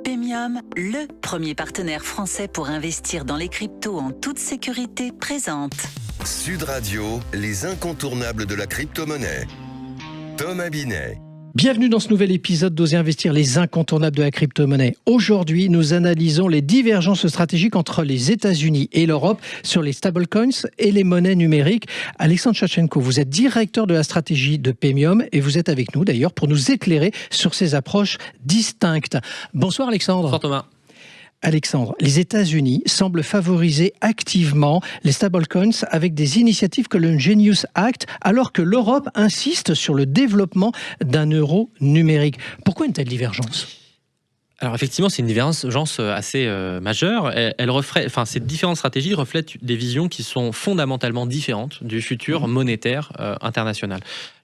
Paymium, le premier partenaire français pour investir dans les cryptos en toute sécurité, présente Sud Radio, les incontournables de la crypto-monnaie. Thomas Binet. Bienvenue dans ce nouvel épisode d'Oser investir, les incontournables de la crypto-monnaie. Aujourd'hui, nous analysons les divergences stratégiques entre les États-Unis et l'Europe sur les stablecoins et les monnaies numériques. Alexandre Tchatchenko, vous êtes directeur de la stratégie de Paymium et vous êtes avec nous d'ailleurs pour nous éclairer sur ces approches distinctes. Bonsoir Alexandre. Bonsoir Thomas. Alexandre, les États-Unis semblent favoriser activement les stablecoins avec des initiatives comme le Genius Act, alors que l'Europe insiste sur le développement d'un euro numérique. Pourquoi une telle divergence ? Alors effectivement, c'est une divergence assez majeure. Ces différentes stratégies reflètent des visions qui sont fondamentalement différentes du futur monétaire international.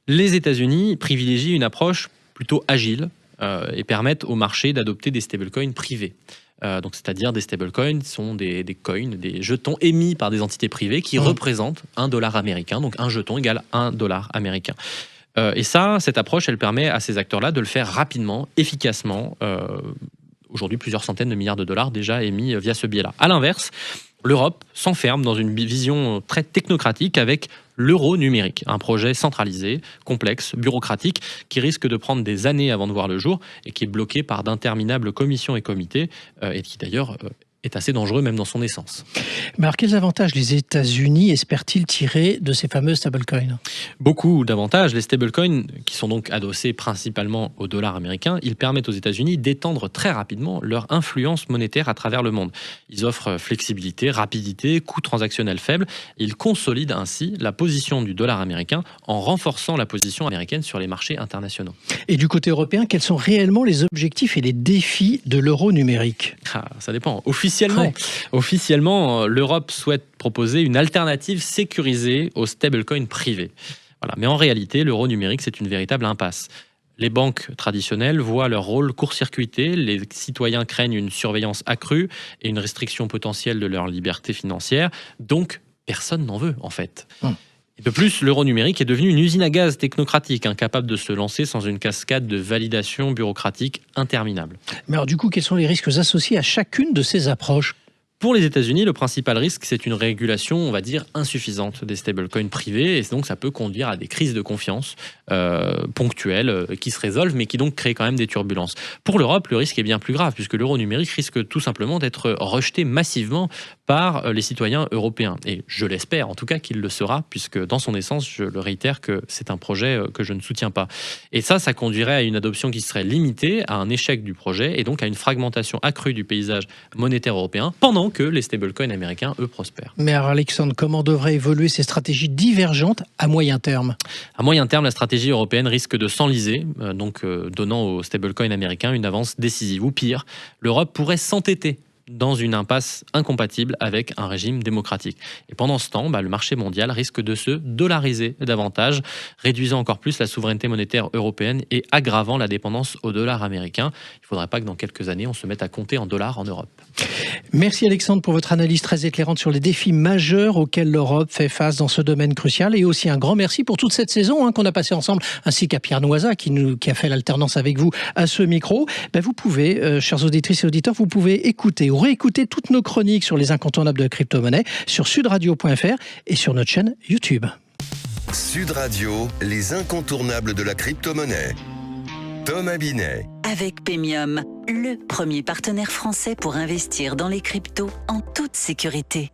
Les États-Unis privilégient une approche plutôt agile et permettent au marché d'adopter des stablecoins privés. C'est-à-dire des stablecoins sont des coins, des jetons émis par des entités privées qui représentent $1 américain. Donc un jeton égale $1 américain. Cette approche, elle permet à ces acteurs-là de le faire rapidement, efficacement. Aujourd'hui, plusieurs centaines de milliards de dollars déjà émis via ce biais-là. À l'inverse, l'Europe s'enferme dans une vision très technocratique avec l'euro numérique, un projet centralisé, complexe, bureaucratique, qui risque de prendre des années avant de voir le jour et qui est bloqué par d'interminables commissions et comités, et qui d'ailleurs est assez dangereux même dans son essence. Mais alors quels avantages les États-Unis espèrent-ils tirer de ces fameux stablecoins ? Beaucoup d'avantages. Les stablecoins, qui sont donc adossés principalement au dollar américain, ils permettent aux États-Unis d'étendre très rapidement leur influence monétaire à travers le monde. Ils offrent flexibilité, rapidité, coût transactionnel faible. Ils consolident ainsi la position du dollar américain en renforçant la position américaine sur les marchés internationaux. Et du côté européen, quels sont réellement les objectifs et les défis de l'euro numérique ? Ça dépend. Officiellement, l'Europe souhaite proposer une alternative sécurisée aux stablecoins privés. Voilà. Mais en réalité, l'euro numérique, c'est une véritable impasse. Les banques traditionnelles voient leur rôle court-circuité, les citoyens craignent une surveillance accrue et une restriction potentielle de leur liberté financière, donc personne n'en veut en fait. De plus, l'euro numérique est devenu une usine à gaz technocratique, incapable de se lancer sans une cascade de validation bureaucratique interminable. Mais alors du coup, quels sont les risques associés à chacune de ces approches ? Pour les États-Unis, le principal risque, c'est une régulation, on va dire, insuffisante des stablecoins privés. Et donc, ça peut conduire à des crises de confiance ponctuelles qui se résolvent, mais qui donc créent quand même des turbulences. Pour l'Europe, le risque est bien plus grave, puisque l'euro numérique risque tout simplement d'être rejeté massivement par les citoyens européens. Et je l'espère, en tout cas, qu'il le sera, puisque dans son essence, je le réitère, que c'est un projet que je ne soutiens pas. Et ça conduirait à une adoption qui serait limitée, à un échec du projet, et donc à une fragmentation accrue du paysage monétaire européen, pendant que les stablecoins américains, eux, prospèrent. Mais alors Alexandre, comment devraient évoluer ces stratégies divergentes à moyen terme ? À moyen terme, la stratégie européenne risque de s'enliser, donnant aux stablecoins américains une avance décisive. Ou pire, l'Europe pourrait s'entêter dans une impasse incompatible avec un régime démocratique. Et pendant ce temps, le marché mondial risque de se dollariser davantage, réduisant encore plus la souveraineté monétaire européenne et aggravant la dépendance au dollar américain. Il ne faudrait pas que dans quelques années, on se mette à compter en dollars en Europe. Merci Alexandre pour votre analyse très éclairante sur les défis majeurs auxquels l'Europe fait face dans ce domaine crucial, et aussi un grand merci pour toute cette saison qu'on a passée ensemble, ainsi qu'à Pierre Noisa qui a fait l'alternance avec vous à ce micro. Vous pouvez, chers auditrices et auditeurs, vous pouvez écouter ou réécouter toutes nos chroniques sur les incontournables de la crypto-monnaie sur sudradio.fr et sur notre chaîne YouTube. Sud Radio, les incontournables de la crypto-monnaie. Thomas Binet. avec Paymium, le premier partenaire français pour investir dans les cryptos en toute sécurité.